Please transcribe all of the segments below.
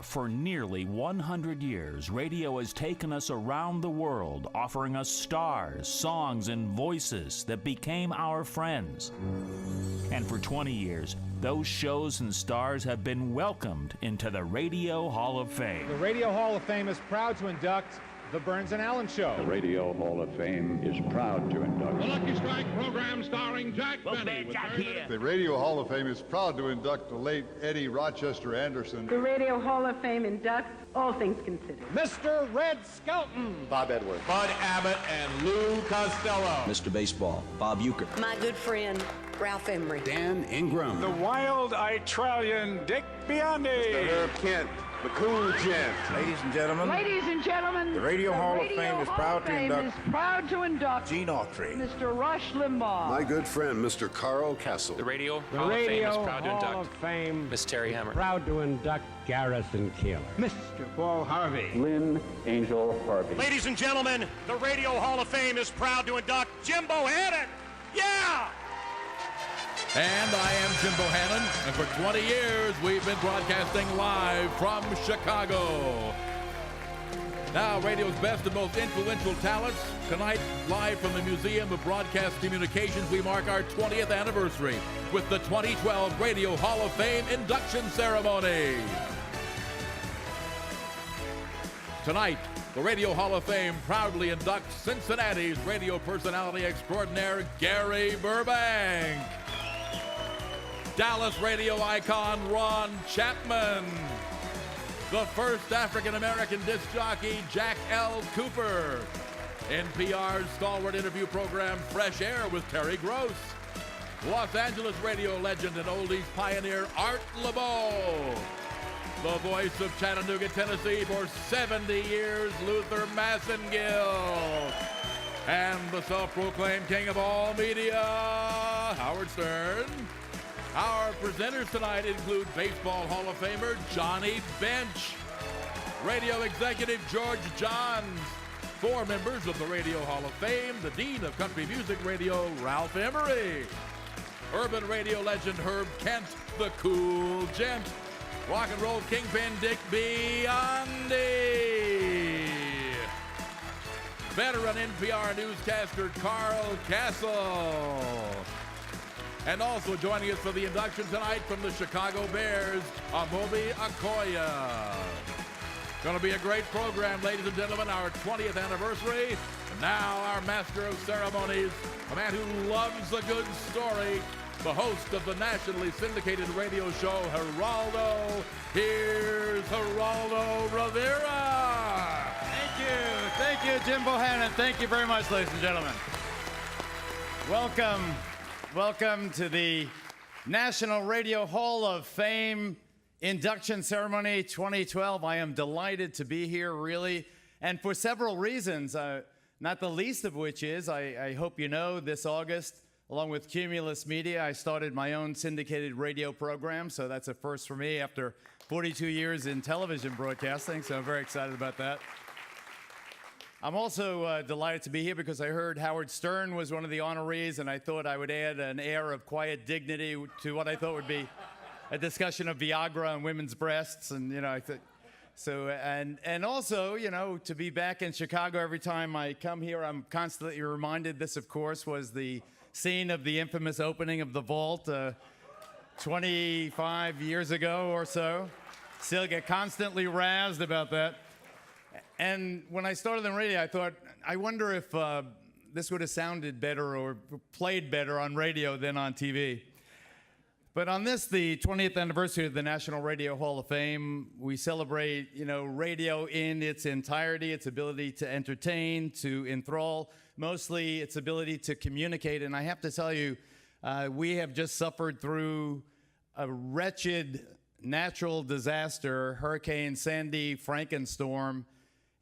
For nearly 100 years, radio has taken us around the world, offering us stars, songs, and voices that became our friends. And for 20 years, those shows and stars have been welcomed into the Radio Hall of Fame. The Radio Hall of Fame is proud to induct The Burns and Allen Show. The Radio Hall of Fame is proud to induct the Lucky Strike program starring Jack Benny. The Radio Hall of Fame is proud to induct the late Eddie Rochester Anderson. The Radio Hall of Fame inducts All Things Considered. Mr. Red Skelton. Bob Edwards. Bud Abbott and Lou Costello. Mr. Baseball, Bob Uecker. My good friend, Ralph Emery. Dan Ingram. The wild Itralian Dick Biondi. Mr. Herb Kent. The cool gent. Ladies and gentlemen. Ladies and gentlemen. The Radio Hall of Fame is proud to induct Gene Autry. Mr. Rush Limbaugh. My good friend, Mr. Carl Castle. The Radio Hall of Fame is proud to induct Miss Terry Hammer. Proud to induct Garrison Keillor. Mr. Paul Harvey. Lynn Angel Harvey. Ladies and gentlemen, the Radio Hall of Fame is proud to induct Jim Bohannon. Yeah! And I am Jim Bohannon, and for 20 years we've been broadcasting live from Chicago. Now, radio's best and most influential talents. Tonight, live from the Museum of Broadcast Communications, we mark our 20th anniversary with the 2012 Radio Hall of Fame induction ceremony. Tonight, the Radio Hall of Fame proudly inducts Cincinnati's radio personality extraordinaire, Gary Burbank. Dallas radio icon Ron Chapman. The first African-American disc jockey, Jack L. Cooper. NPR's stalwart interview program, Fresh Air with Terry Gross. Los Angeles radio legend and oldies pioneer, Art Laboe. The voice of Chattanooga, Tennessee for 70 years, Luther Masingill. And the self-proclaimed king of all media, Howard Stern. Our presenters tonight include Baseball Hall of Famer Johnny Bench, radio executive George Johns, 4 members of the Radio Hall of Fame, the Dean of Country Music Radio, Ralph Emery, urban radio legend Herb Kent, the cool gent, rock and roll kingpin Dick Biondi, veteran NPR newscaster Carl Castle. And also joining us for the induction tonight from the Chicago Bears, Amobi Akoya. Going to be a great program, ladies and gentlemen, our 20th anniversary. And now our master of ceremonies, a man who loves a good story, the host of the nationally syndicated radio show, Geraldo. Here's Geraldo Rivera. Thank you, Jim Bohannon. Thank you very much, ladies and gentlemen. Welcome to the National Radio Hall of Fame induction ceremony 2012. I am delighted to be here, really, and for several reasons, not the least of which is, I hope you know, this August, along with Cumulus Media, I started my own syndicated radio program, so that's a first for me after 42 years in television broadcasting, so I'm very excited about that. I'm also delighted to be here because I heard Howard Stern was one of the honorees, and I thought I would add an air of quiet dignity to what I thought would be a discussion of Viagra and women's breasts, and I think so. And also, to be back in Chicago every time I come here, I'm constantly reminded. This, of course, was the scene of the infamous opening of the vault 25 years ago or so. Still get constantly razzed about that. And when I started on radio, I thought, I wonder if this would have sounded better or played better on radio than on TV. But on this, the 20th anniversary of the National Radio Hall of Fame, we celebrate, radio in its entirety, its ability to entertain, to enthrall, mostly its ability to communicate. And I have to tell you, we have just suffered through a wretched natural disaster, Hurricane Sandy, Frankenstorm,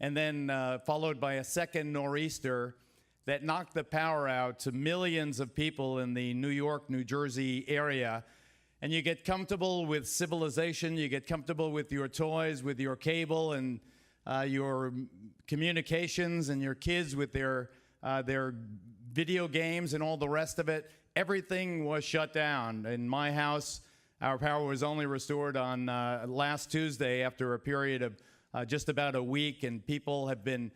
and then followed by a second nor'easter that knocked the power out to millions of people in the New York, New Jersey area. And you get comfortable with civilization, you get comfortable with your toys, with your cable, and your communications, and your kids with their video games and all the rest of it. Everything was shut down. In my house, Our power was only restored on last Tuesday after a period of just about a week, and people have been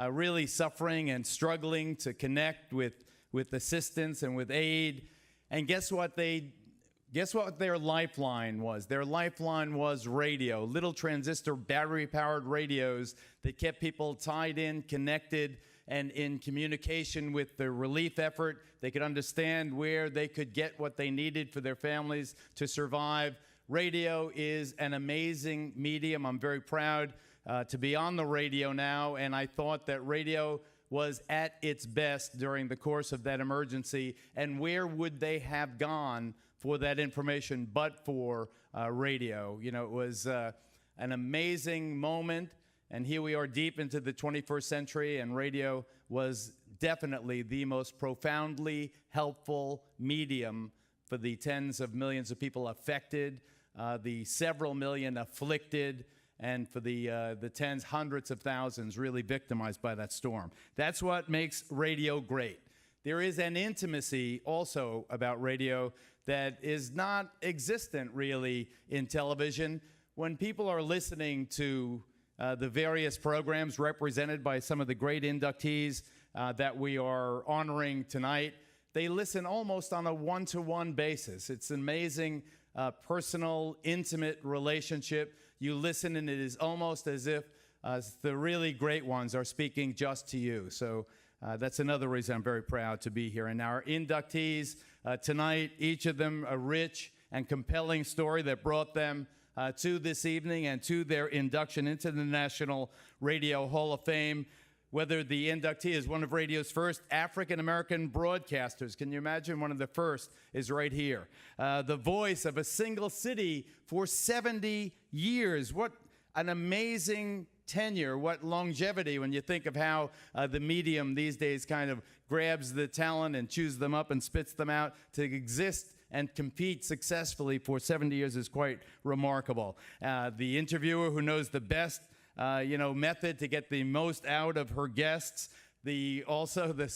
really suffering and struggling to connect with assistance and with aid. And guess what their lifeline was? Their lifeline was radio, little transistor battery-powered radios that kept people tied in, connected, and in communication with the relief effort. They could understand where they could get what they needed for their families to survive. Radio is an amazing medium. I'm very proud to be on the radio now, and I thought that radio was at its best during the course of that emergency. And where would they have gone for that information but for radio? You know, it was an amazing moment. And here we are deep into the 21st century, and radio was definitely the most profoundly helpful medium for the tens of millions of people affected, the several million afflicted, and for the tens, hundreds of thousands really victimized by that storm. That's what makes radio great. There is an intimacy also about radio that is not existent really in television. When people are listening to the various programs represented by some of the great inductees that we are honoring tonight, they listen almost on a one-to-one basis. It's an amazing personal, intimate relationship. You listen, and it is almost as if the really great ones are speaking just to you. So that's another reason I'm very proud to be here. And our inductees tonight, each of them a rich and compelling story that brought them to this evening and to their induction into the National Radio Hall of Fame. Whether the inductee is one of radio's first African-American broadcasters, can you imagine? One of the first is right here. The voice of a single city for 70 years. What an amazing tenure, what longevity when you think of how the medium these days kind of grabs the talent and chews them up and spits them out. To exist and compete successfully for 70 years is quite remarkable. The interviewer who knows the best method to get the most out of her guests, also the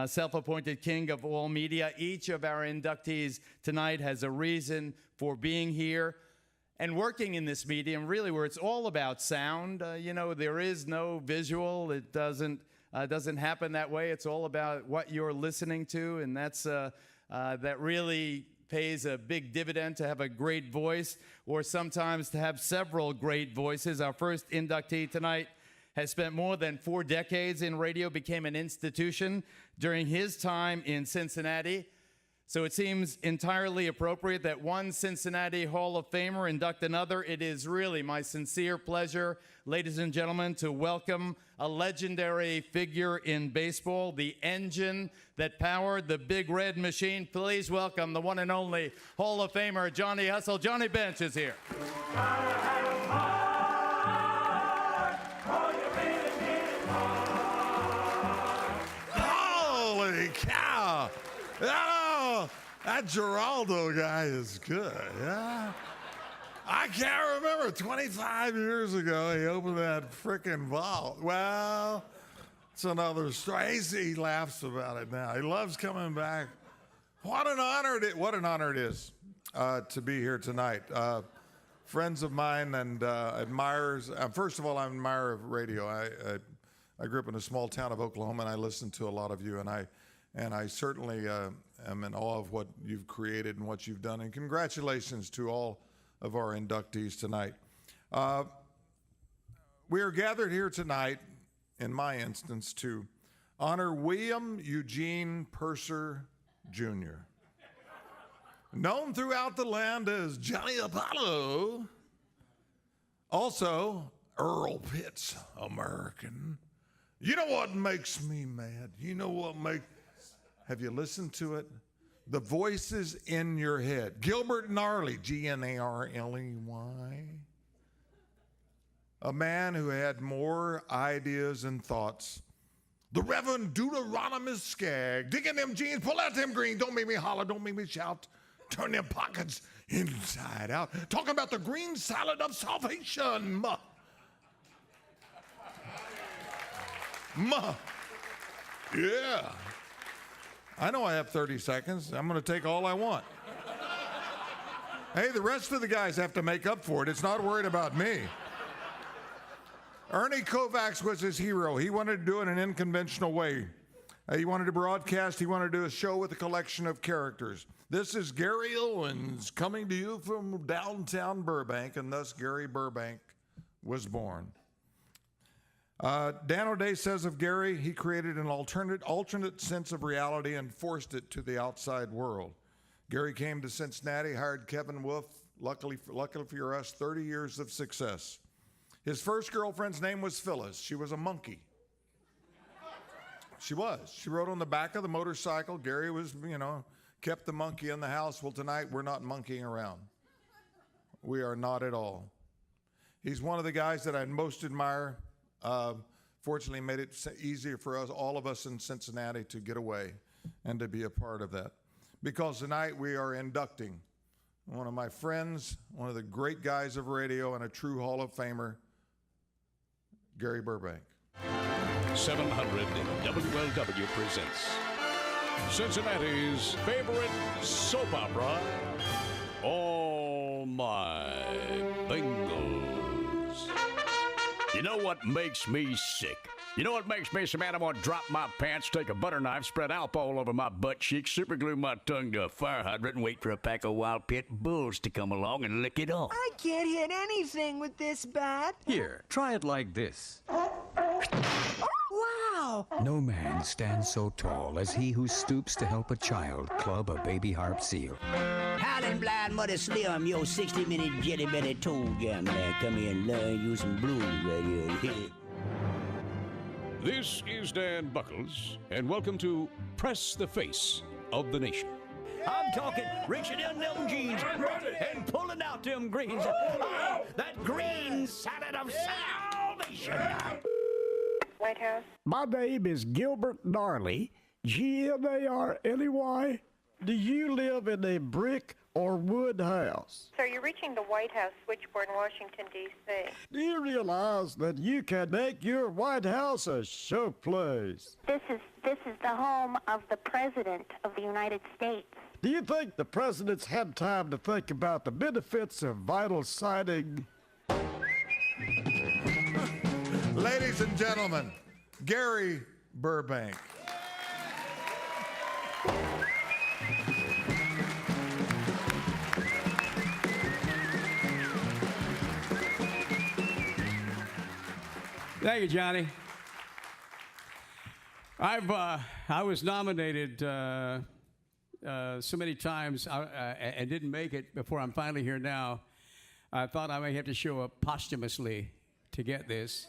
self-appointed king of all media. Each of our inductees tonight has a reason for being here and working in this medium, really, where it's all about sound. There is no visual. It doesn't happen that way. It's all about what you're listening to, and that really pays a big dividend to have a great voice, or sometimes to have several great voices. Our first inductee tonight has spent more than 4 decades in radio, became an institution during his time in Cincinnati. So it seems entirely appropriate that one Cincinnati Hall of Famer induct another. It is really my sincere pleasure, ladies and gentlemen, to welcome a legendary figure in baseball, the engine that powered the Big Red Machine. Please welcome the one and only Hall of Famer, Johnny Hustle. Johnny Bench is here. Holy cow! Oh, that Geraldo guy is good, yeah? I can't remember, 25 years ago, he opened that frickin' vault. Well, it's another story. He laughs about it now. He loves coming back. What an honor it is to be here tonight. Friends of mine and admirers. First of all, I'm an admirer of radio. I grew up in a small town of Oklahoma, and I listened to a lot of you, and I certainly am in awe of what you've created and what you've done. And congratulations to all of our inductees tonight. We are gathered here tonight, in my instance, to honor William Eugene Purser Jr., known throughout the land as Johnny Apollo. Also, Earl Pitts, American. You know what makes me mad? Have you listened to it? The voices in your head. Gilbert Gnarly, Gnarley. A man who had more ideas and thoughts. The Reverend Deuteronomus Skaggs. Digging them jeans, pull out them green. Don't make me holler, don't make me shout. Turn them pockets inside out. Talking about the green salad of salvation. Yeah. I know I have 30 seconds. I'm going to take all I want. Hey, the rest of the guys have to make up for it. It's not worried about me. Ernie Kovacs was his hero. He wanted to do it in an unconventional way. He wanted to broadcast. He wanted to do a show with a collection of characters. This is Gary Owens coming to you from downtown Burbank, and thus Gary Burbank was born. Dan O'Day says of Gary, he created an alternate sense of reality and forced it to the outside world. Gary came to Cincinnati, hired Kevin Wolf, luckily for us, 30 years of success. His first girlfriend's name was Phyllis. She was a monkey. She was. She rode on the back of the motorcycle. Gary was, kept the monkey in the house. Well, tonight we're not monkeying around. We are not at all. He's one of the guys that I most admire. Fortunately, made it easier for us, all of us in Cincinnati, to get away and to be a part of that. Because tonight we are inducting one of my friends, one of the great guys of radio, and a true Hall of Famer, Gary Burbank. 700 WLW presents Cincinnati's favorite soap opera, All My Bengals. You know what makes me sick? You know what makes me so mad? I want to drop my pants, take a butter knife, spread Alpo all over my butt cheeks, super glue my tongue to a fire hydrant, and wait for a pack of wild pit bulls to come along and lick it off. I can't hit anything with this bat. Here, try it like this. Wow! No man stands so tall as he who stoops to help a child club a baby harp seal. Howlin' blind muddy slim, your 60-minute jelly belly toe jam man. Come here and learn you some blues right here. This is Dan Buckles, and welcome to Press the Face of the Nation. I'm talking reaching in them jeans and pulling out them greens. That green salad of salvation. White House. My name is Gilbert Darley, G-M-A-R-L-E-Y. Do you live in a brick or wood house? Sir, you're reaching the White House switchboard in Washington, D.C. Do you realize that you can make your White House a showplace? This is the home of the President of the United States. Do you think the president's had time to think about the benefits of vital signing? Ladies and gentlemen, Gary Burbank. Thank you, Johnny. I was nominated so many times and didn't make it before I'm finally here now. I thought I may have to show up posthumously to get this.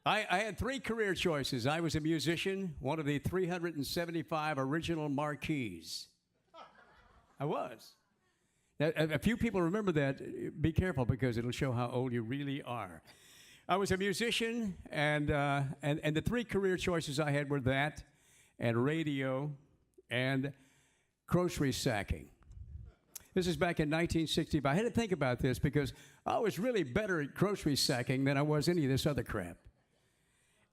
I had three career choices. I was a musician, one of the 375 original marquees. I was. Now, a few people remember that. Be careful, because it'll show how old you really are. I was a musician, and the three career choices I had were that, and radio, and grocery sacking. This is back in 1965. I had to think about this because I was really better at grocery sacking than I was any of this other crap.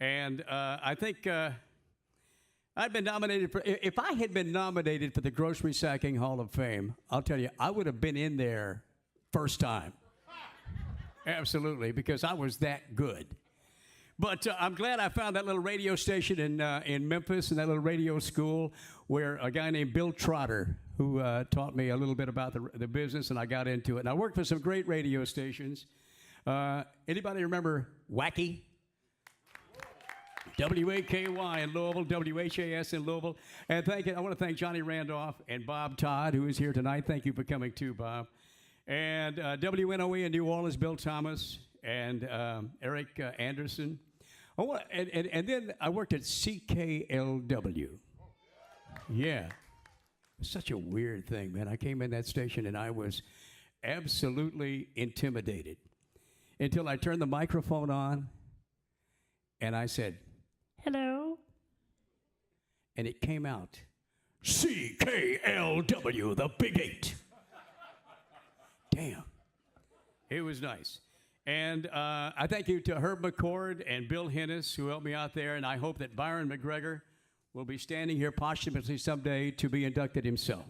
And I think I'd been nominated for, if I had been nominated for the Grocery Sacking Hall of Fame, I'll tell you, I would have been in there first time. Absolutely, because I was that good. But I'm glad I found that little radio station in Memphis and that little radio school where a guy named Bill Trotter, who taught me a little bit about the business, and I got into it. And I worked for some great radio stations. Anybody remember Wacky? WAKY in Louisville, WHAS in Louisville. And I want to thank Johnny Randolph and Bob Todd, who is here tonight. Thank you for coming too, Bob. And WNOE in New Orleans, Bill Thomas and Eric Anderson. And then I worked at CKLW. Yeah. Such a weird thing, man. I came in that station and I was absolutely intimidated until I turned the microphone on and I said, "Hello." And it came out, CKLW, the Big 8. Damn. It was nice. And I thank you to Herb McCord and Bill Hennis, who helped me out there, and I hope that Byron McGregor will be standing here posthumously someday to be inducted himself.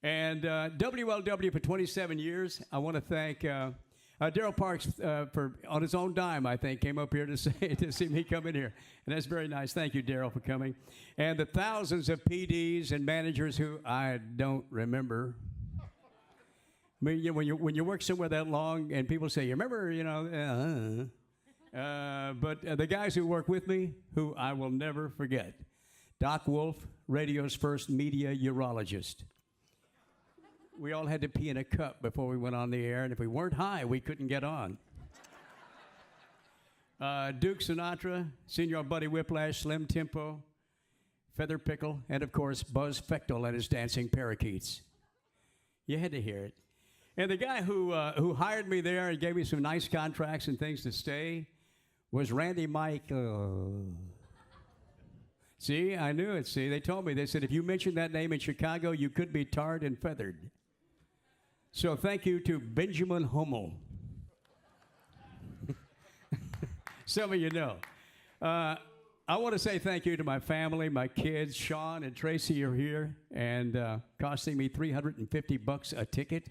And WLW for 27 years. I want to thank Daryl Parks for, on his own dime, I think, came up here to see me come in here. And that's very nice. Thank you, Daryl, for coming. And the thousands of PDs and managers who I don't remember. I mean, you know, when you work somewhere that long and people say, you remember, you know, but the guys who work with me, who I will never forget. Doc Wolf, radio's first media urologist. We all had to pee in a cup before we went on the air, and if we weren't high, we couldn't get on. Duke Sinatra, Senor Buddy Whiplash, Slim Tempo, Feather Pickle, and of course, Buzz Fechtel and his dancing parakeets. You had to hear it. And the guy who hired me there and gave me some nice contracts and things to stay was Randy Mike. See, I knew it. See, they told me. They said, if you mentioned that name in Chicago, you could be tarred and feathered. So thank you to Benjamin Hummel. Some of you know. I want to say thank you to my family, my kids. Sean and Tracy are here and costing me $350 a ticket.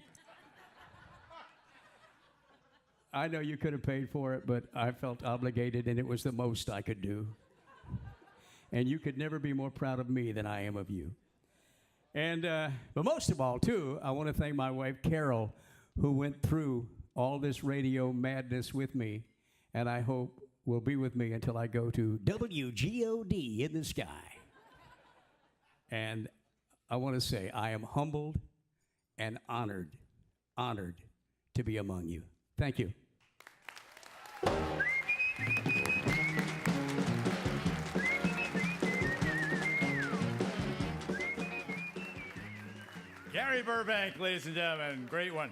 I know you could have paid for it, but I felt obligated, and it was the most I could do. And you could never be more proud of me than I am of you. And but most of all, too, I want to thank my wife, Carol, who went through all this radio madness with me, and I hope will be with me until I go to WGOD in the sky. And I want to say I am humbled and honored to be among you. Thank you. Gary Burbank, ladies and gentlemen, great one.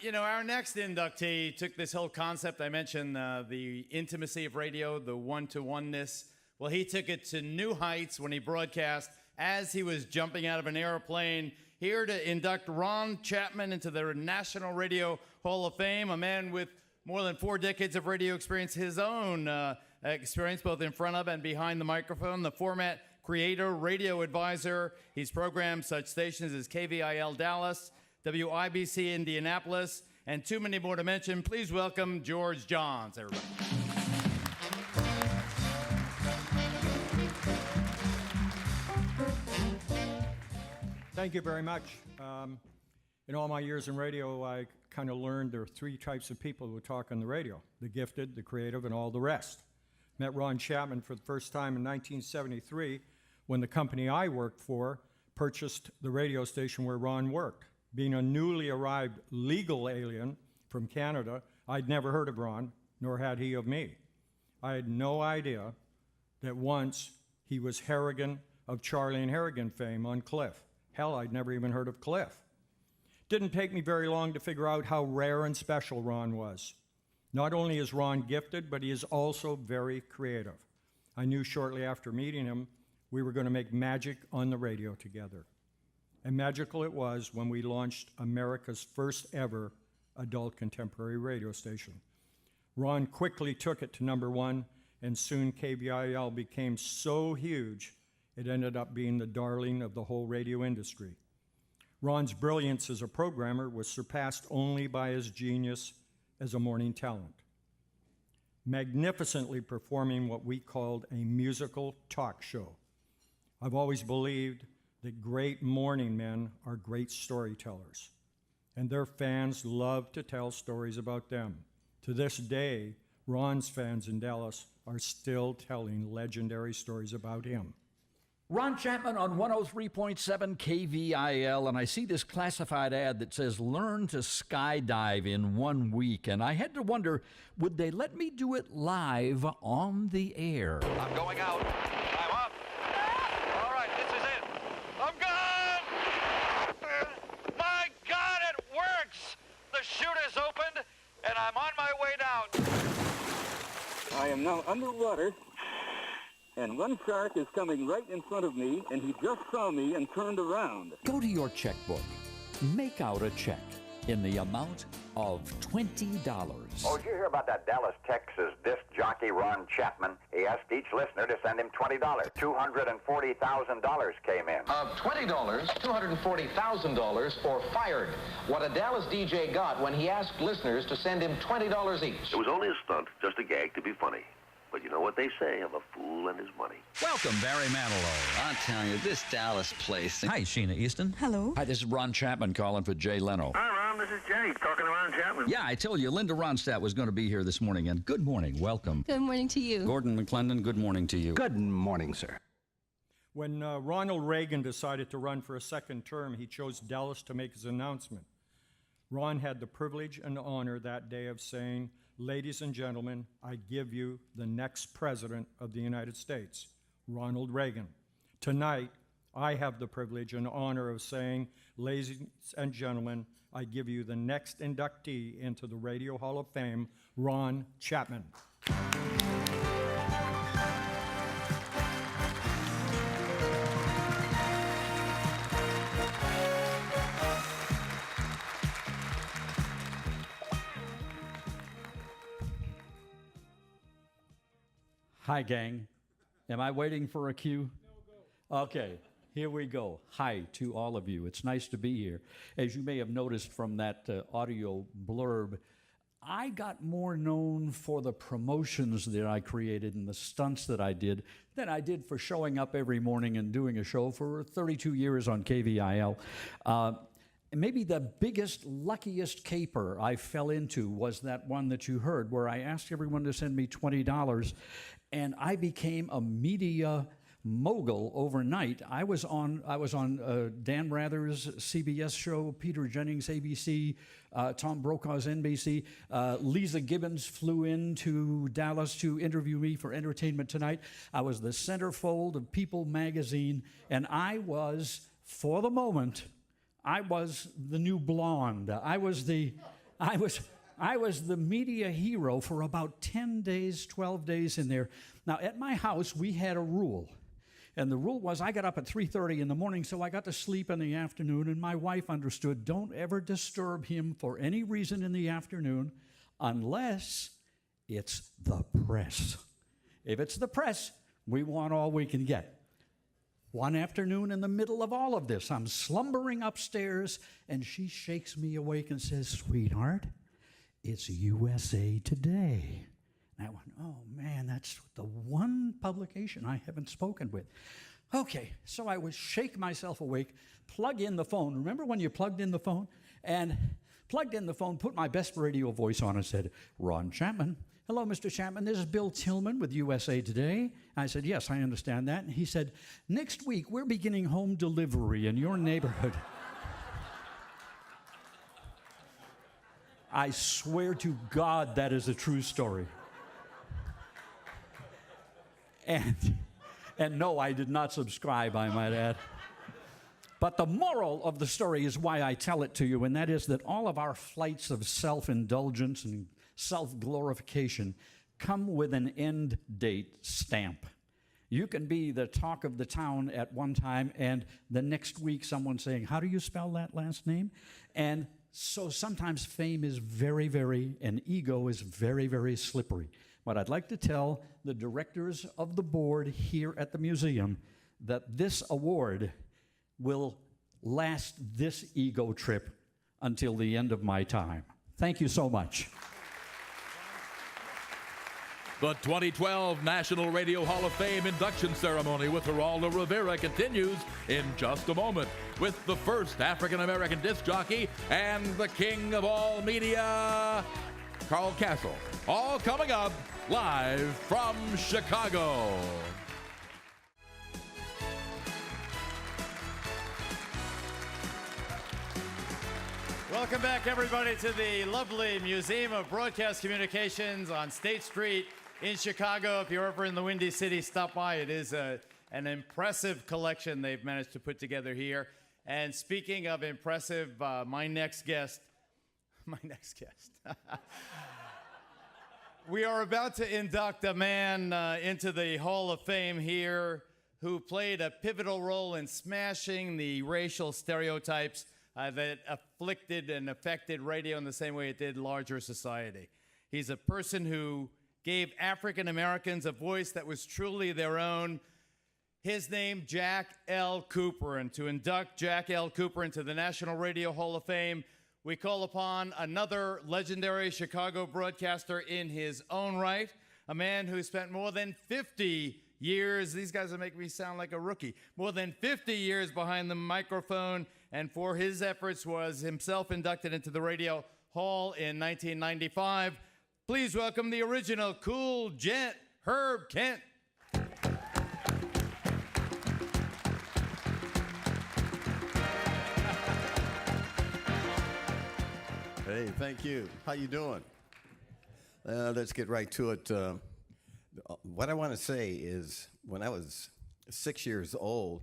You know, our next inductee took this whole concept I mentioned, the intimacy of radio, the one-to-oneness. Well, he took it to new heights when he broadcast as he was jumping out of an airplane. Here to induct Ron Chapman into the National Radio Hall of Fame, a man with more than 4 decades of radio experience, his own experience both in front of and behind the microphone, the format creator, radio advisor. He's programmed such stations as KVIL Dallas, WIBC Indianapolis, and too many more to mention. Please welcome George Johns, everybody. Thank you very much. In all my years in radio, I kind of learned there are 3 types of people who talk on the radio: the gifted, the creative, and all the rest. Met Ron Chapman for the first time in 1973 when the company I worked for purchased the radio station where Ron worked. Being a newly arrived legal alien from Canada, I'd never heard of Ron, nor had he of me. I had no idea that once he was Harrigan of Charlie and Harrigan fame on Cliff. Hell, I'd never even heard of Cliff. Didn't take me very long to figure out how rare and special Ron was. Not only is Ron gifted, but he is also very creative. I knew shortly after meeting him we were going to make magic on the radio together. And magical it was when we launched America's first ever adult contemporary radio station. Ron quickly took it to #1, and soon KVIL became so huge it ended up being the darling of the whole radio industry. Ron's brilliance as a programmer was surpassed only by his genius as a morning talent, magnificently performing what we called a musical talk show. I've always believed that great morning men are great storytellers, and their fans love to tell stories about them. To this day, Ron's fans in Dallas are still telling legendary stories about him. Ron Chapman on 103.7 KVIL, and I see this classified ad that says, learn to skydive in 1 week, and I had to wonder, would they let me do it live on the air? I'm going out. I'm up. All right, this is it. I'm gone! My God, it works! The chute is opened, and I'm on my way down. I am now underwater, and one shark is coming right in front of me, and he just saw me and turned around. Go to your checkbook. Make out a check in the amount of $20. Oh, did you hear about that Dallas, Texas disc jockey Ron Chapman? He asked each listener to send him $20. $240,000 came in. Of $20, $240,000 or fired. What a Dallas DJ got when he asked listeners to send him $20 each. It was only a stunt, just a gag to be funny. But you know what they say of a fool and his money. Welcome, Barry Manilow. I'll tell you, this Dallas place. Hi, Sheena Easton. Hello. Hi, this is Ron Chapman calling for Jay Leno. Hi, Ron. This is Jenny talking to Ron Chapman. Yeah, I told you, Linda Ronstadt was going to be here this morning, and good morning. Welcome. Good morning to you. Gordon McClendon, good morning to you. Good morning, sir. When Ronald Reagan decided to run for a second term, he chose Dallas to make his announcement. Ron had the privilege and honor that day of saying, "Ladies and gentlemen, I give you the next president of the United States, Ronald Reagan." Tonight, I have the privilege and honor of saying, "Ladies and gentlemen, I give you the next inductee into the Radio Hall of Fame, Ron Chapman." Hi, gang. Am I waiting for a cue? No, go. Okay, here we go. Hi to all of you. It's nice to be here. As you may have noticed from that audio blurb, I got more known for the promotions that I created and the stunts that I did than I did for showing up every morning and doing a show for 32 years on KVIL. Maybe the biggest, luckiest caper I fell into was that one that you heard where I asked everyone to send me $20, and I became a media mogul overnight. I was on Dan Rather's CBS show, Peter Jennings' ABC, Tom Brokaw's NBC. Lisa Gibbons flew into Dallas to interview me for Entertainment Tonight. I was the centerfold of People magazine, and I was, for the moment, I was the new blonde. I was the media hero for about 10 days, 12 days in there. Now, at my house, we had a rule. And the rule was I got up at 3:30 in the morning, so I got to sleep in the afternoon. And my wife understood, don't ever disturb him for any reason in the afternoon unless it's the press. If it's the press, we want all we can get. One afternoon in the middle of all of this, I'm slumbering upstairs, and she shakes me awake and says, "Sweetheart, it's USA Today." And I went, "Oh, man, that's the one publication I haven't spoken with." Okay, so I would shake myself awake, plug in the phone. Remember when you plugged in the phone? And plugged in the phone, put my best radio voice on and said, "Ron Chapman. Hello, Mr. Chapman. This is Bill Tillman with USA Today." I said, "Yes, I understand that." And he said, "Next week, we're beginning home delivery in your neighborhood." I swear to God that is a true story. And no, I did not subscribe, I might add. But the moral of the story is why I tell it to you, and that is that all of our flights of self-indulgence and self-glorification come with an end date stamp. You can be the talk of the town at one time, and the next week someone saying, "How do you spell that last name?" And so sometimes fame is and ego is very, very slippery. But I'd like to tell the directors of the board here at the museum that this award will last this ego trip until the end of my time. Thank you so much. The 2012 National Radio Hall of Fame induction ceremony with Geraldo Rivera continues in just a moment with the first African-American disc jockey and the king of all media, Carl Castle. All coming up live from Chicago. Welcome back, everybody, to the lovely Museum of Broadcast Communications on State Street in Chicago. If you're ever in the Windy City, stop by. It is an impressive collection they've managed to put together here. And speaking of impressive, my next guest. We are about to induct a man into the Hall of Fame here who played a pivotal role in smashing the racial stereotypes that afflicted and affected radio in the same way it did larger society. He's a person who gave African Americans a voice that was truly their own. His name, Jack L. Cooper. And to induct Jack L. Cooper into the National Radio Hall of Fame, we call upon another legendary Chicago broadcaster in his own right, a man who spent more than 50 years, these guys are making me sound like a rookie, more than 50 years behind the microphone, and for his efforts was himself inducted into the Radio Hall in 1995. Please welcome the original cool gent, Herb Kent. Hey, thank you. How you doing? Let's get right to it. What I want to say is when I was 6 years old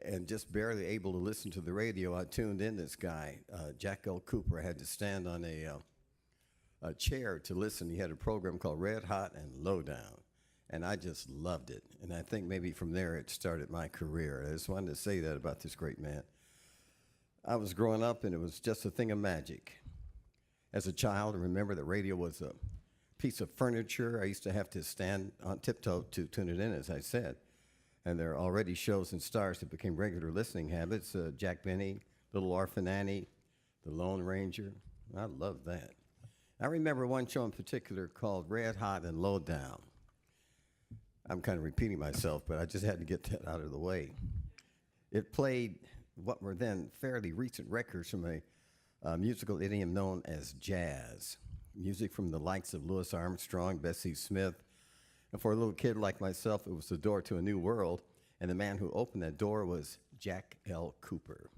and just barely able to listen to the radio, I tuned in this guy, Jack L. Cooper. I had to stand on a chair to listen. He had a program called Red Hot and Lowdown, and I just loved it. And I think maybe from there it started my career. I just wanted to say that about this great man. I was growing up, and it was just a thing of magic. As a child, I remember that radio was a piece of furniture. I used to have to stand on tiptoe to tune it in, as I said. And there are already shows and stars that became regular listening habits. Jack Benny, Little Orphan Annie, The Lone Ranger. I love that. I remember one show in particular called Red Hot and Lowdown. I'm kind of repeating myself, but I just had to get that out of the way. It played what were then fairly recent records from a musical idiom known as jazz. Music from the likes of Louis Armstrong, Bessie Smith. And for a little kid like myself, it was the door to a new world. And the man who opened that door was Jack L. Cooper.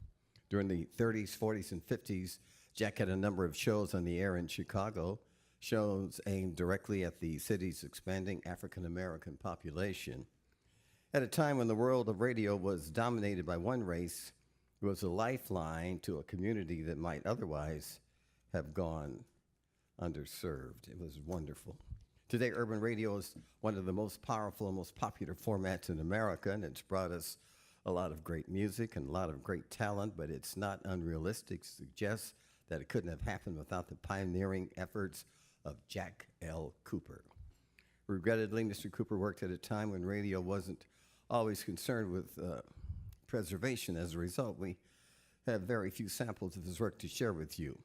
During the 30s, 40s, and 50s, Jack had a number of shows on the air in Chicago, shows aimed directly at the city's expanding African-American population. At a time when the world of radio was dominated by one race, it was a lifeline to a community that might otherwise have gone underserved. It was wonderful. Today, urban radio is one of the most powerful and most popular formats in America, and it's brought us a lot of great music and a lot of great talent, but it's not unrealistic to suggest that it couldn't have happened without the pioneering efforts of Jack L. Cooper. Regrettably, Mr. Cooper worked at a time when radio wasn't always concerned with preservation. As a result, we have very few samples of his work to share with you,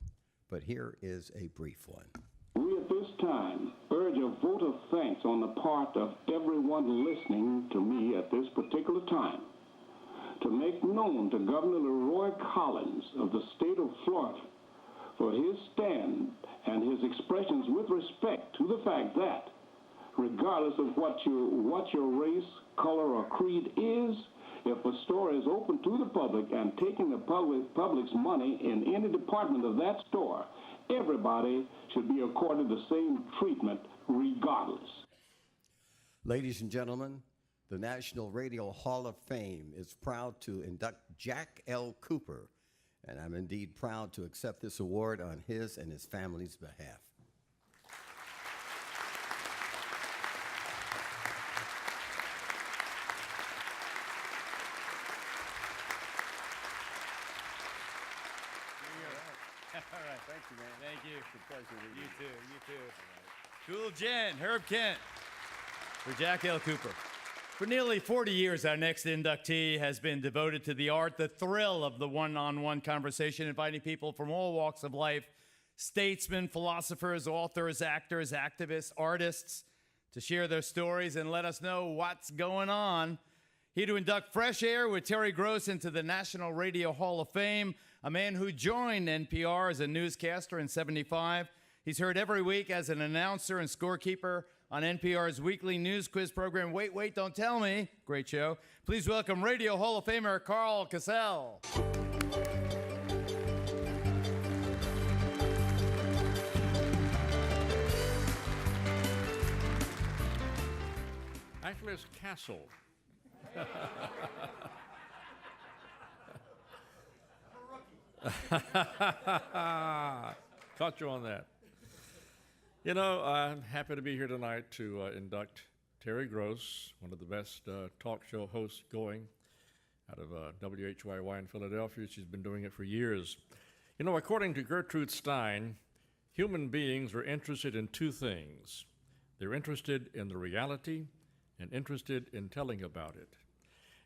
but here is a brief one. We at this time urge a vote of thanks on the part of everyone listening to me at this particular time to make known to Governor Leroy Collins of the state of Florida for his stand and his expressions with respect to the fact that regardless of what your race, color, or creed is, if a store is open to the public and taking the public's money in any department of that store, everybody should be accorded the same treatment regardless. Ladies and gentlemen, the National Radio Hall of Fame is proud to induct Jack L. Cooper, and I'm indeed proud to accept this award on his and his family's behalf. All right, thank you, man. Thank you. It's a pleasure. You too. Cool Jen, Herb Kent, for Jack L. Cooper. For nearly 40 years, our next inductee has been devoted to the art, the thrill of the one-on-one conversation, inviting people from all walks of life, statesmen, philosophers, authors, actors, activists, artists, to share their stories and let us know what's going on. Here to induct fresh air with Terry Gross into the National Radio Hall of Fame, a man who joined NPR as a newscaster in '75. He's heard every week as an announcer and scorekeeper on NPR's weekly news quiz program, Wait, Wait, Don't Tell Me. Great show. Please welcome Radio Hall of Famer Carl Cassell. Actually, it's Castle. Caught you on that. You know, I'm happy to be here tonight to induct Terry Gross, one of the best talk show hosts going. out of WHYY in Philadelphia. She's been doing it for years. You know, according to Gertrude Stein, human beings are interested in two things. They're interested in the reality and interested in telling about it.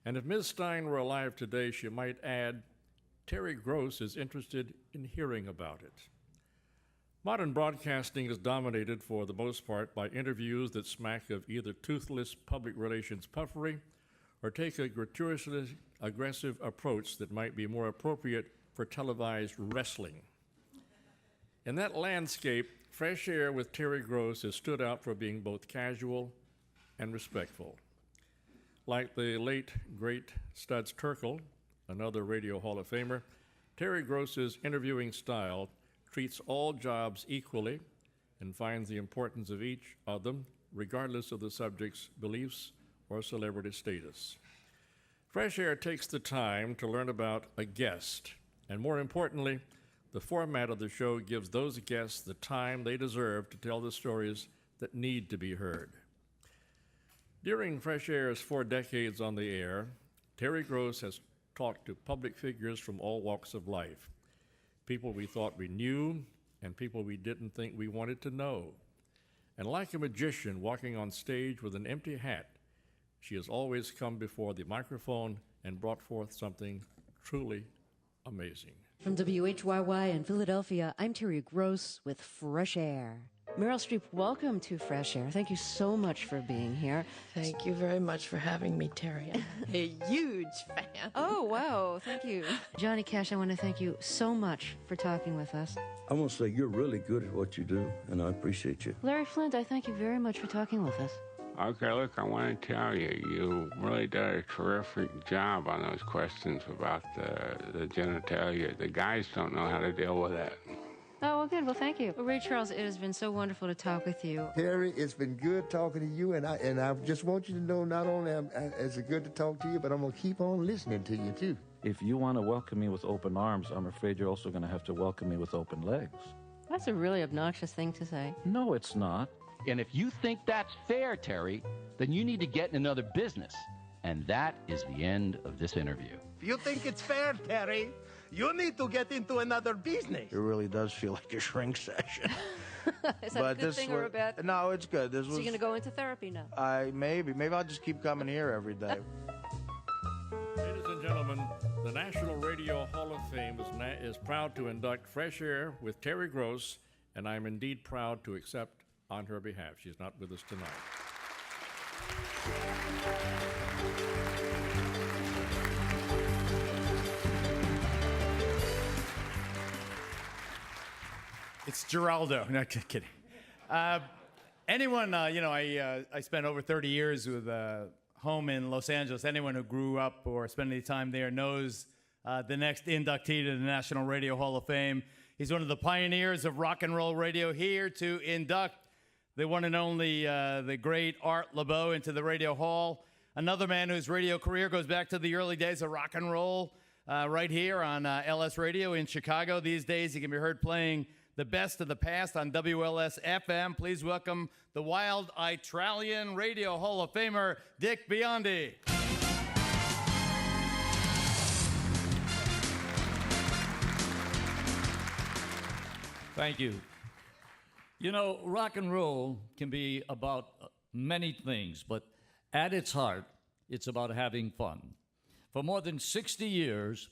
And if Ms. Stein were alive today, she might add, Terry Gross is interested in hearing about it. Modern broadcasting is dominated for the most part by interviews that smack of either toothless public relations puffery or take a gratuitously aggressive approach that might be more appropriate for televised wrestling. In that landscape, Fresh Air with Terry Gross has stood out for being both casual and respectful. Like the late, great Studs Terkel, another Radio Hall of Famer, Terry Gross's interviewing style treats all jobs equally and finds the importance of each of them, regardless of the subject's beliefs or celebrity status. Fresh Air takes the time to learn about a guest, and more importantly, the format of the show gives those guests the time they deserve to tell the stories that need to be heard. During Fresh Air's 4 decades on the air, Terry Gross has talked to public figures from all walks of life, people we thought we knew and people we didn't think we wanted to know. And like a magician walking on stage with an empty hat, she has always come before the microphone and brought forth something truly amazing. From WHYY in Philadelphia, I'm Terry Gross with Fresh Air. Meryl Streep, welcome to Fresh Air. Thank you so much for being here. Thank you very much for having me, Terry. I'm a huge fan. Oh, wow. Thank you. Johnny Cash, I want to thank you so much for talking with us. I want to say you're really good at what you do, and I appreciate you. Larry Flint, I thank you very much for talking with us. Okay, look, I want to tell you, you really did a terrific job on those questions about the genitalia. The guys don't know how to deal with that. Oh, well, good. Well, thank you. Well, Ray Charles, it has been so wonderful to talk with you. Terry, it's been good talking to you, and I just want you to know not only is it good to talk to you, but I'm going to keep on listening to you, too. If you want to welcome me with open arms, I'm afraid you're also going to have to welcome me with open legs. That's a really obnoxious thing to say. No, it's not. And if you think that's fair, Terry, then you need to get in another business. And that is the end of this interview. If you think it's fair, Terry, you need to get into another business. It really does feel like a shrink session. Is that a good thing or a bad thing? No, it's good. So you're going to go into therapy now? Maybe I'll just keep coming here every day. Ladies and gentlemen, the National Radio Hall of Fame is proud to induct Fresh Air with Terry Gross, and I'm indeed proud to accept on her behalf. She's not with us tonight. It's Geraldo. No, kidding. Anyone, I spent over 30 years with home in Los Angeles. Anyone who grew up or spent any time there knows the next inductee to the National Radio Hall of Fame. He's one of the pioneers of rock and roll radio, here to induct the one and only, the great Art Laboe into the Radio Hall. Another man whose radio career goes back to the early days of rock and roll, right here on LS Radio in Chicago. These days, he can be heard playing the best of the past on WLS FM. Please welcome the Wild Itralian Radio Hall of Famer, Dick Biondi. Thank you. You know, rock and roll can be about many things, but at its heart, it's about having fun. For more than 60 years,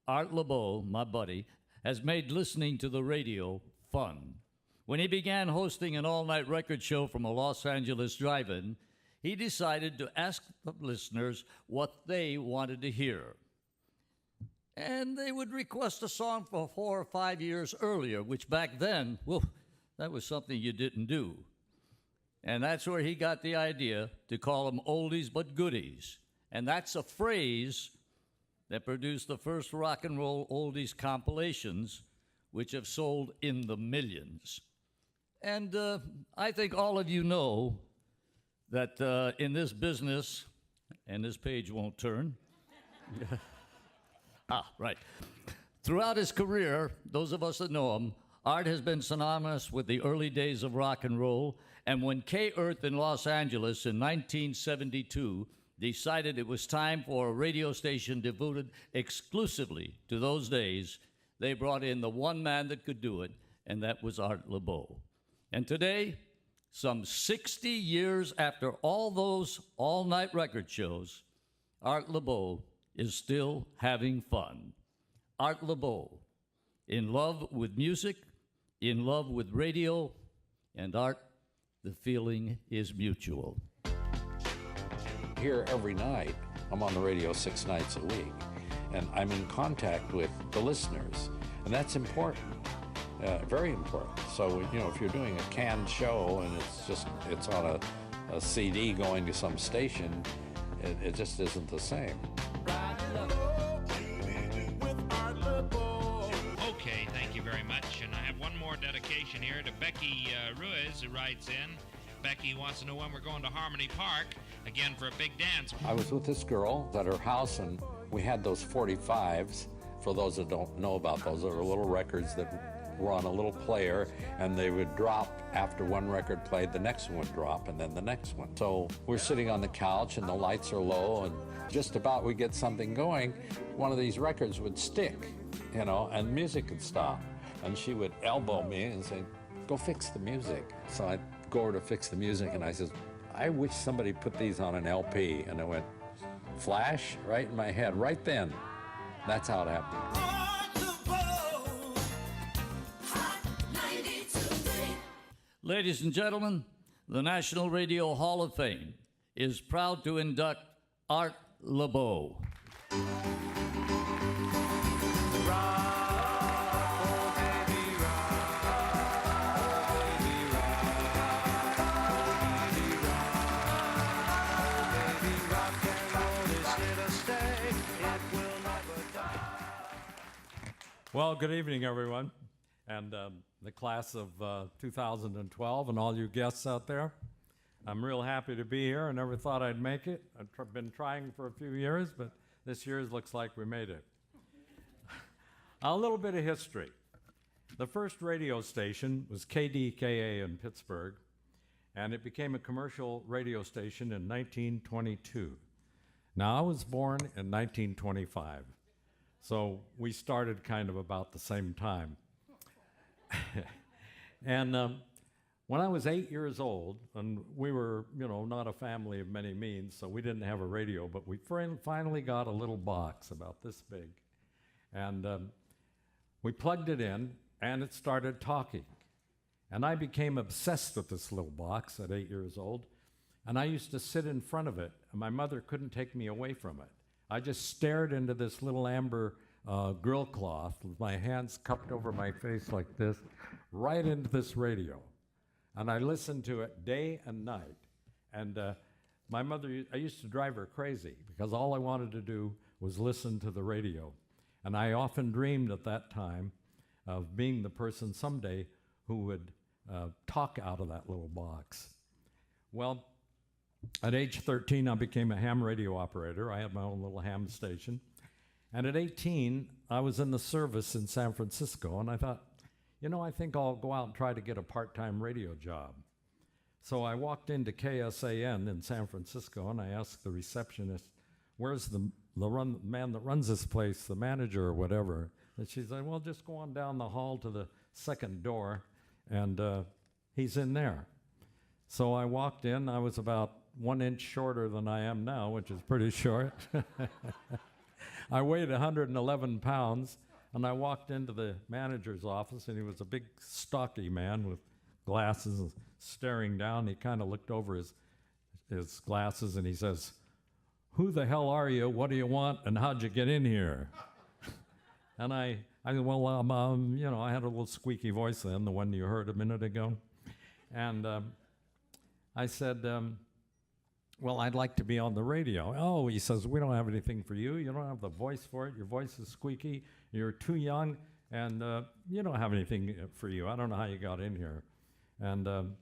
Art Laboe, my buddy, has made listening to the radio fun. When he began hosting an all-night record show from a Los Angeles drive-in, he decided to ask the listeners what they wanted to hear. And they would request a song from 4 or 5 years earlier, which back then, well, that was something you didn't do. And that's where he got the idea to call them oldies but goodies. And that's a phrase that produced the first rock and roll oldies compilations, which have sold in the millions. And I think all of you know that in this business, and this page won't turn. Right. Throughout his career, those of us that know him, Art has been synonymous with the early days of rock and roll, and when K-Earth in Los Angeles in 1972 decided it was time for a radio station devoted exclusively to those days. They brought in the one man that could do it, and that was Art Laboe. And today, some 60 years after all those all-night record shows, Art Laboe is still having fun. Art Laboe, in love with music, in love with radio, and Art, the feeling is mutual. Here every night, I'm on the radio 6 nights a week, and I'm in contact with the listeners, and that's important, very important. So, you know, if you're doing a canned show and it's on a CD going to some station, it just isn't the same. Okay, thank you very much. And I have one more dedication here to Becky Ruiz, who writes in. Becky wants to know when we're going to Harmony Park, again for a big dance. I was with this girl at her house, and we had those 45s. For those that don't know about those, are little records that were on a little player, and they would drop after one record played, the next one would drop, and then the next one. So we're sitting on the couch, and the lights are low, and just about we get something going, one of these records would stick, you know, and music would stop. And she would elbow me and say, "Go fix the music." So I'd go over to fix the music, and I says, "I wish somebody put these on an LP." And it went flash right in my head, right then. That's how it happened. Ladies and gentlemen, the National Radio Hall of Fame is proud to induct Art Laboe. Well, good evening, everyone, and the class of 2012 and all you guests out there. I'm real happy to be here. I never thought I'd make it. I've been trying for a few years, but this year looks like we made it. A little bit of history. The first radio station was KDKA in Pittsburgh, and it became a commercial radio station in 1922. Now, I was born in 1925. So we started kind of about the same time. And when I was 8 years old, and we were, you know, not a family of many means, so we didn't have a radio, but we finally got a little box about this big. And we plugged it in, and it started talking. And I became obsessed with this little box at 8 years old, and I used to sit in front of it, and my mother couldn't take me away from it. I just stared into this little amber grill cloth with my hands cupped over my face like this, right into this radio. And I listened to it day and night. And my mother, I used to drive her crazy because all I wanted to do was listen to the radio. And I often dreamed at that time of being the person someday who would talk out of that little box. Well, at age 13, I became a ham radio operator. I had my own little ham station. And at 18, I was in the service in San Francisco, and I thought, you know, I think I'll go out and try to get a part-time radio job. So I walked into KSAN in San Francisco, and I asked the receptionist, "Where's the man that runs this place, the manager or whatever?" And she said, "Well, just go on down the hall to the second door, and he's in there." So I walked in. I was about 1 inch shorter than I am now, which is pretty short. I weighed 111 pounds, and I walked into the manager's office, and he was a big, stocky man with glasses and staring down. He kind of looked over his glasses, and he says, "Who the hell are you? What do you want? And how'd you get in here?" And I said, "Well, you know, I had a little squeaky voice then, the one you heard a minute ago." And I said, "Well, I'd like to be on the radio." "Oh," he says, "we don't have anything for you. You don't have the voice for it. Your voice is squeaky. You're too young, and you don't have anything for you. I don't know how you got in here." And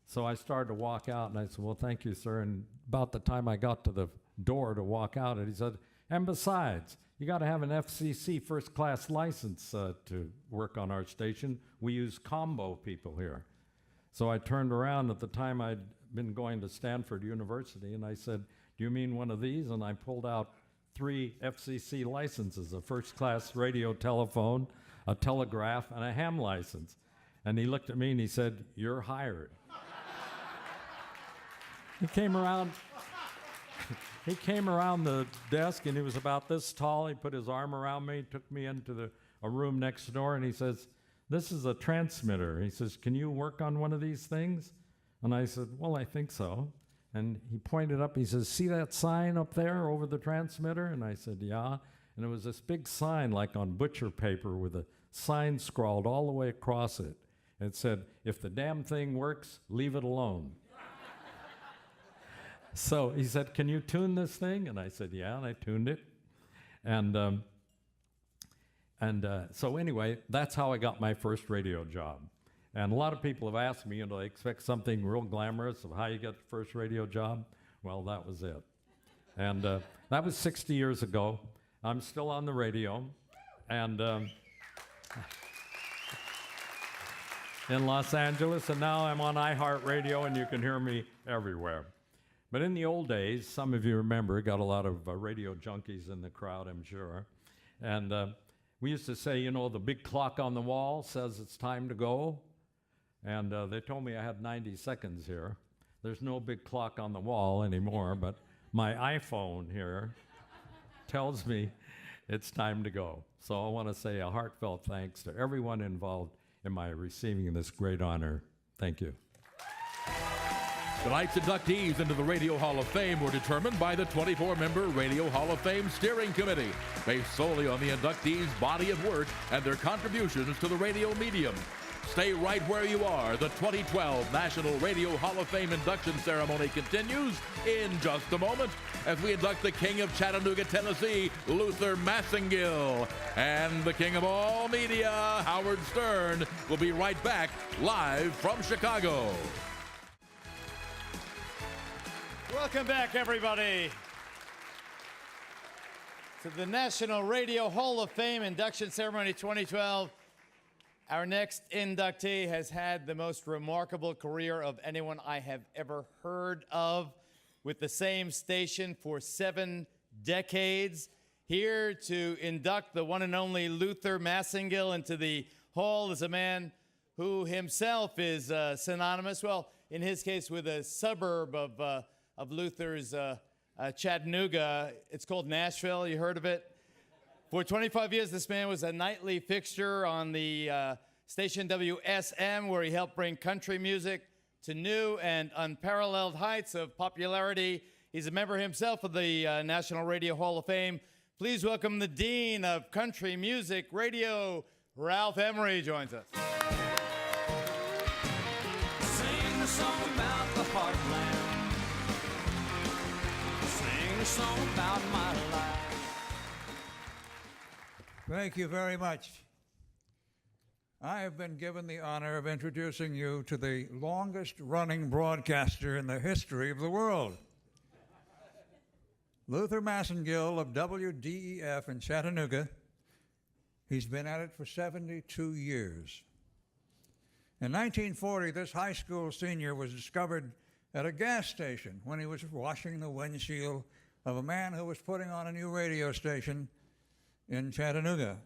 so I started to walk out, and I said, "Well, thank you, sir." And about the time I got to the door to walk out, and he said, "And besides, you got to have an FCC first-class license to work on our station. We use combo people here." So I turned around. At the time, I'd been going to Stanford University, and I said, "Do do you mean one of these? And I pulled out 3 FCC licenses, a first-class radio telephone, a telegraph, and a ham license. And he looked at me and he said, "You're hired." He came around the desk, and he was about this tall. He put his arm around me, took me into a room next door, and he says, "This is a transmitter." He says, "Can you work on one of these things?" And I said, "Well, I think so." And he pointed up, he says, "See that sign up there over the transmitter?" And I said, "Yeah." And it was this big sign like on butcher paper with a sign scrawled all the way across it. It said, "If the damn thing works, leave it alone." So he said, "Can you tune this thing?" And I said, "Yeah," and I tuned it. So anyway, that's how I got my first radio job. And a lot of people have asked me, they expect something real glamorous of how you get the first radio job. Well, that was it. And that was 60 years ago. I'm still on the radio. And in Los Angeles, and now I'm on iHeartRadio, and you can hear me everywhere. But in the old days, some of you remember, got a lot of radio junkies in the crowd, I'm sure. And we used to say, the big clock on the wall says it's time to go. And they told me I had 90 seconds here. There's no big clock on the wall anymore, but my iPhone here tells me it's time to go. So I want to say a heartfelt thanks to everyone involved in my receiving this great honor. Thank you. Tonight's inductees into the Radio Hall of Fame were determined by the 24-member Radio Hall of Fame Steering Committee, based solely on the inductees' body of work and their contributions to the radio medium. Stay right where you are. The 2012 National Radio Hall of Fame induction ceremony continues in just a moment as we induct the King of Chattanooga, Tennessee, Luther Masingill. And the King of all media, Howard Stern, will be right back live from Chicago. Welcome back, everybody, to the National Radio Hall of Fame Induction Ceremony 2012. Our next inductee has had the most remarkable career of anyone I have ever heard of, with the same station for 7 decades. Here to induct the one and only Luther Masingill into the hall is a man who himself is synonymous, well, in his case, with a suburb of Luther's Chattanooga. It's called Nashville. You heard of it? For 25 years, this man was a nightly fixture on the station WSM, where he helped bring country music to new and unparalleled heights of popularity. He's a member himself of the National Radio Hall of Fame. Please welcome the Dean of Country Music Radio, Ralph Emery, joins us. Sing a song about the heartland. Sing a song about my life. Thank you very much. I have been given the honor of introducing you to the longest-running broadcaster in the history of the world. Luther Masingill of WDEF in Chattanooga. He's been at it for 72 years. In 1940, this high school senior was discovered at a gas station when he was washing the windshield of a man who was putting on a new radio station in Chattanooga.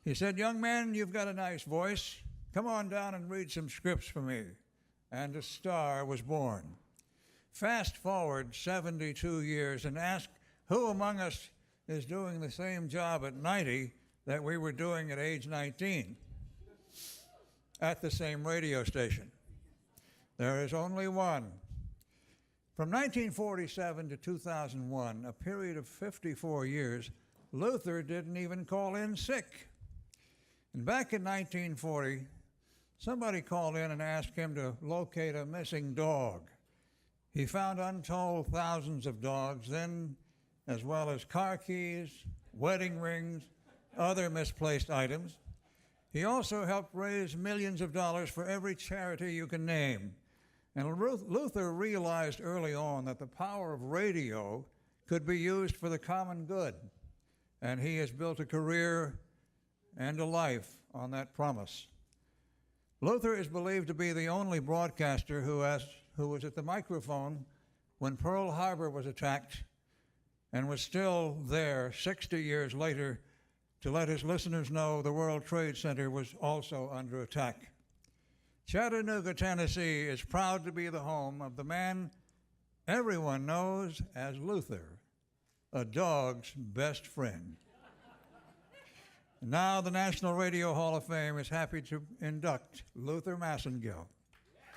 He said, "Young man, you've got a nice voice. Come on down and read some scripts for me." And a star was born. Fast forward 72 years and ask who among us is doing the same job at 90 that we were doing at age 19 at the same radio station. There is only one. From 1947 to 2001, a period of 54 years, Luther didn't even call in sick. And back in 1940, somebody called in and asked him to locate a missing dog. He found untold thousands of dogs then, as well as car keys, wedding rings, other misplaced items. He also helped raise millions of dollars for every charity you can name. And Luther realized early on that the power of radio could be used for the common good. And he has built a career and a life on that promise. Luther is believed to be the only broadcaster who was at the microphone when Pearl Harbor was attacked and was still there 60 years later to let his listeners know the World Trade Center was also under attack. Chattanooga, Tennessee is proud to be the home of the man everyone knows as Luther, a dog's best friend. Now the National Radio Hall of Fame is happy to induct Luther Masingill.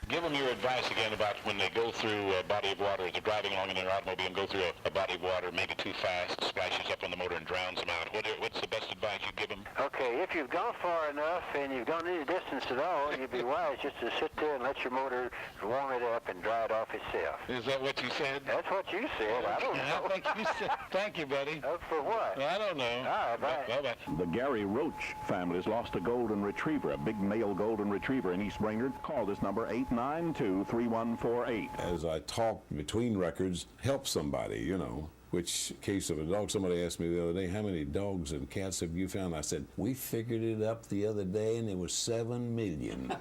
Give them your advice again about when they go through a body of water, as they're driving along in their automobile and go through a body of water, maybe too fast, splashes up on the motor and drowns them out. What's the best advice you give them? Okay, if you've gone far enough and you've gone any distance at all, you'd be wise just to sit there and let your motor warm it up and dry it off itself. Is that what you said? That's what you said. I don't know. I think you said. Thank you, buddy. For what? I don't know. All right, bye. Bye-bye. The Gary Roach family's lost a golden retriever, a big male golden retriever in East Brainerd. Call this number 892-3148. As I talk between records, help somebody, you know. Which case of a dog, somebody asked me the other day, how many dogs and cats have you found? I said, we figured it up the other day and it was 7 million.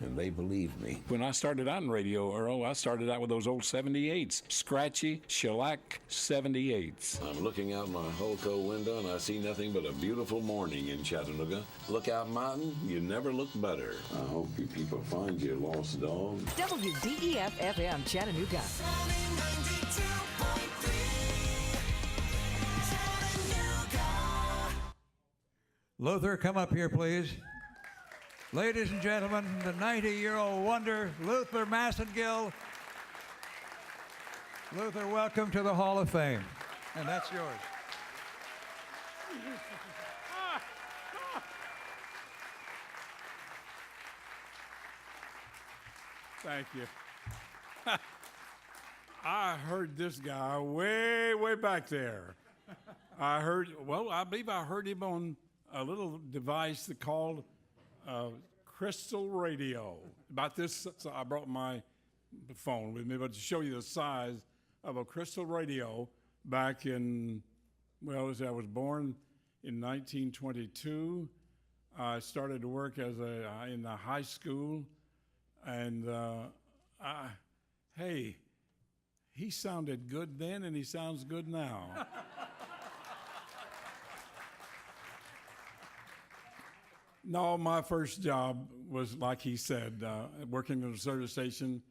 And they believed me. When I started out in radio, Earl, I started out with those old 78s, scratchy, shellac 78s. I'm looking out my Hulco window and I see nothing but a beautiful morning in Chattanooga. Lookout Mountain, you never look better. I hope you people find your lost dog. WDEF-FM Chattanooga. Luther, come up here, please. Ladies and gentlemen, the 90-year-old wonder, Luther Masingill. Luther, welcome to the Hall of Fame. And that's yours. Thank you. I heard this guy way, way back there. I believe I heard him on a little device called crystal radio. About this, so I brought my phone with me, but to show you the size of a crystal radio back in, I was born in 1922. I started to work in the high school, and hey, he sounded good then, and he sounds good now. No, my first job was, like he said, working at a service station.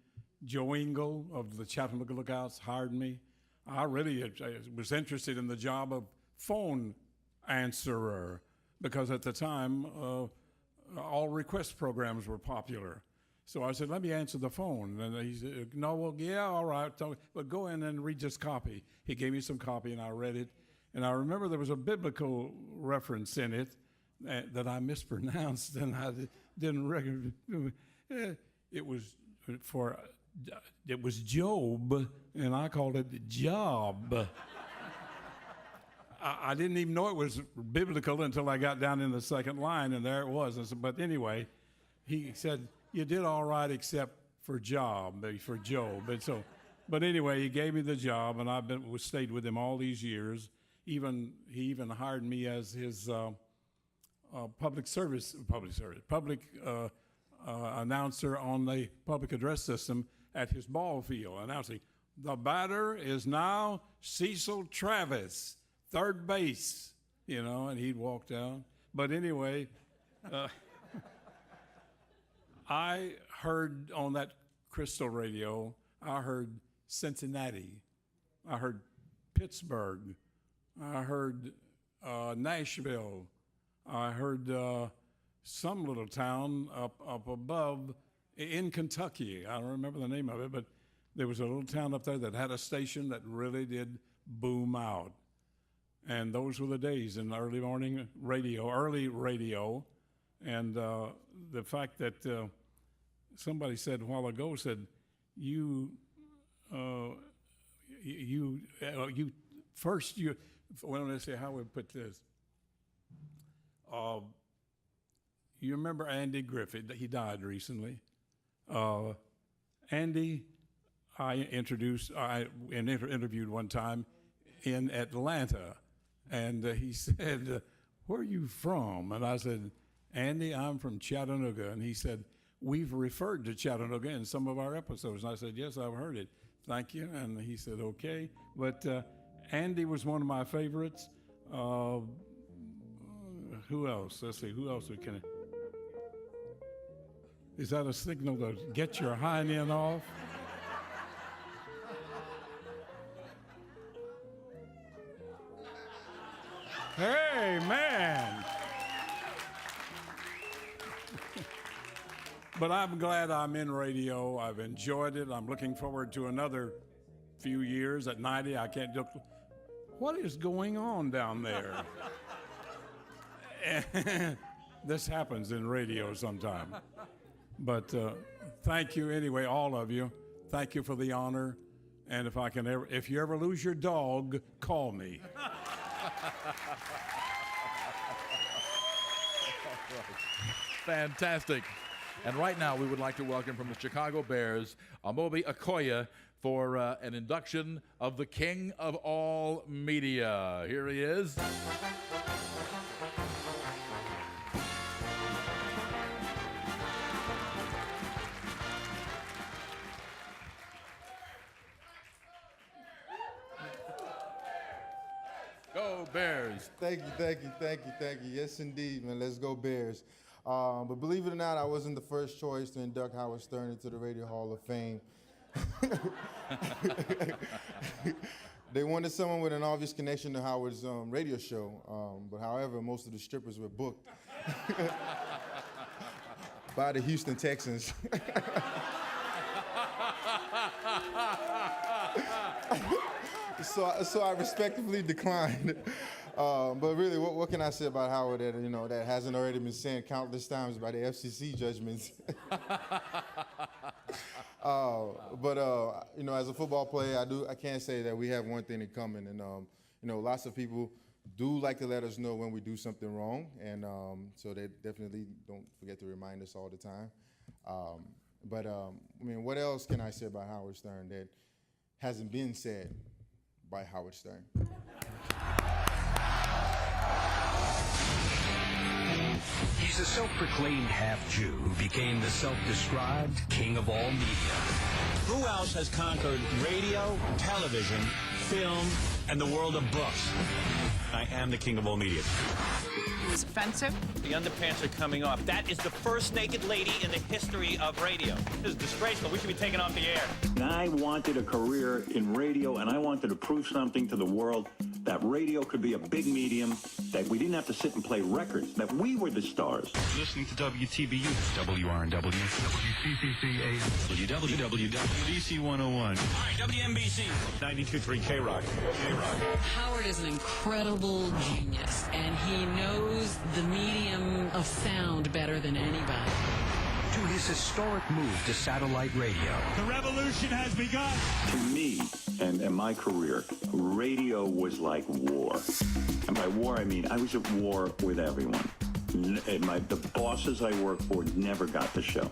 Joe Engel of the Chattanooga Lookouts hired me. I really was interested in the job of phone answerer because at the time, all request programs were popular. So I said, let me answer the phone. And he said, no, well, yeah, all right. But go in and read this copy. He gave me some copy, and I read it. And I remember there was a biblical reference in it that I mispronounced, and I didn't recognize. It was Job, and I called it Job. I didn't even know it was biblical until I got down in the second line, and there it was. But anyway, he said, you did all right except for Job, for Job. But anyway, he gave me the job, and I've stayed with him all these years. He even hired me as his public announcer on the public address system at his ball field, announcing, the batter is now Cecil Travis, third base, and he'd walk down. But anyway, I heard on that crystal radio, I heard Cincinnati, I heard Pittsburgh, I heard Nashville, I heard some little town up above in Kentucky. I don't remember the name of it, but there was a little town up there that had a station that really did boom out. And those were the days in early radio. And the fact that somebody said a while ago, let's see how we put this. You remember Andy Griffith? He died recently. Andy, I interviewed one time in Atlanta, and he said, where are you from? And I said, Andy, I'm from Chattanooga. And he said, we've referred to Chattanooga in some of our episodes. And I said, yes, I've heard it. Thank you. And he said, okay. But Andy was one of my favorites. Who else? Let's see. Who else we can? Is that a signal to get your hind end off? Hey, man. But I'm glad I'm in radio. I've enjoyed it. I'm looking forward to another few years. At 90, I can't look. What is going on down there? This happens in radio sometime. But thank you anyway, all of you. Thank you for the honor. And if you ever lose your dog, call me. Fantastic. And right now, we would like to welcome from the Chicago Bears, Amobi Okoye, for an induction of the King of All Media. Here he is. Go Bears. Thank you. Yes, indeed, man. Let's go Bears. But believe it or not, I wasn't the first choice to induct Howard Stern into the Radio Hall of Fame. They wanted someone with an obvious connection to Howard's radio show. But however, most of the strippers were booked by the Houston Texans. So I respectfully declined. But really, what can I say about Howard that that hasn't already been said countless times by the FCC judgments? As a football player, I can't say that we have one thing in common, and lots of people do like to let us know when we do something wrong, and so they definitely don't forget to remind us all the time. What else can I say about Howard Stern that hasn't been said by Howard Stern? He's a self-proclaimed half-Jew who became the self-described king of all media. Who else has conquered radio, television, film, and the world of books? I am the king of all media. It was offensive. The underpants are coming off. That is the first naked lady in the history of radio. This is disgraceful. We should be taken off the air. I wanted a career in radio, and I wanted to prove something to the world, that radio could be a big medium, that we didn't have to sit and play records, that we were the stars. Listening to WTBU, WRNW, WCCC, WWW, DC 101, WNBC, 92.3 K-Rock. Howard is an incredible genius, and he knows the medium of sound better than anybody. to his historic move to satellite radio. The revolution has begun. To me, and my career, radio was like war. And by war, I mean I was at war with everyone. The bosses I worked for never got the show.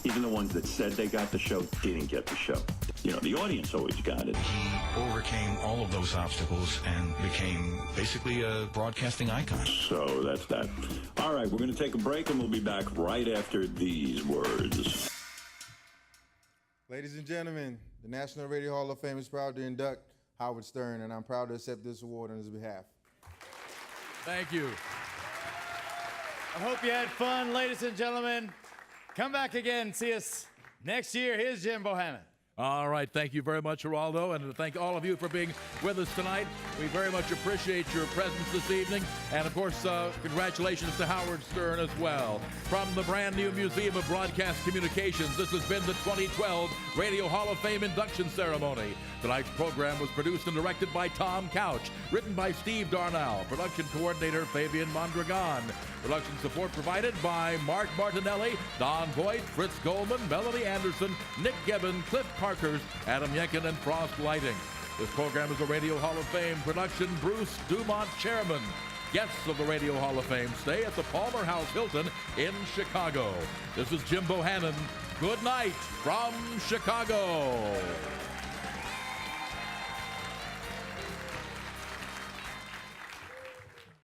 Even the ones that said they got the show didn't get the show. You know, the audience always got it. He overcame all of those obstacles and became basically a broadcasting icon. So that's that. All right, we're going to take a break, and we'll be back right after these words. Ladies and gentlemen, the National Radio Hall of Fame is proud to induct Howard Stern, and I'm proud to accept this award on his behalf. Thank you. I hope you had fun, ladies and gentlemen. Come back again. See us next year. Here's Jim Bohannon. All right. Thank you very much, Geraldo, and to thank all of you for being with us tonight. We very much appreciate your presence this evening. And, of course, congratulations to Howard Stern as well. From the brand new Museum of Broadcast Communications, this has been the 2012 Radio Hall of Fame induction ceremony. Tonight's program was produced and directed by Tom Couch, written by Steve Darnell, production coordinator Fabian Mondragon. Production support provided by Mark Martinelli, Don Voigt, Fritz Goldman, Melanie Anderson, Nick Gibbon, Cliff Parkers, Adam Yenkin, and Frost Lighting. This program is a Radio Hall of Fame production. Bruce Dumont, chairman. Guests of the Radio Hall of Fame stay at the Palmer House Hilton in Chicago. This is Jim Bohannon. Good night from Chicago.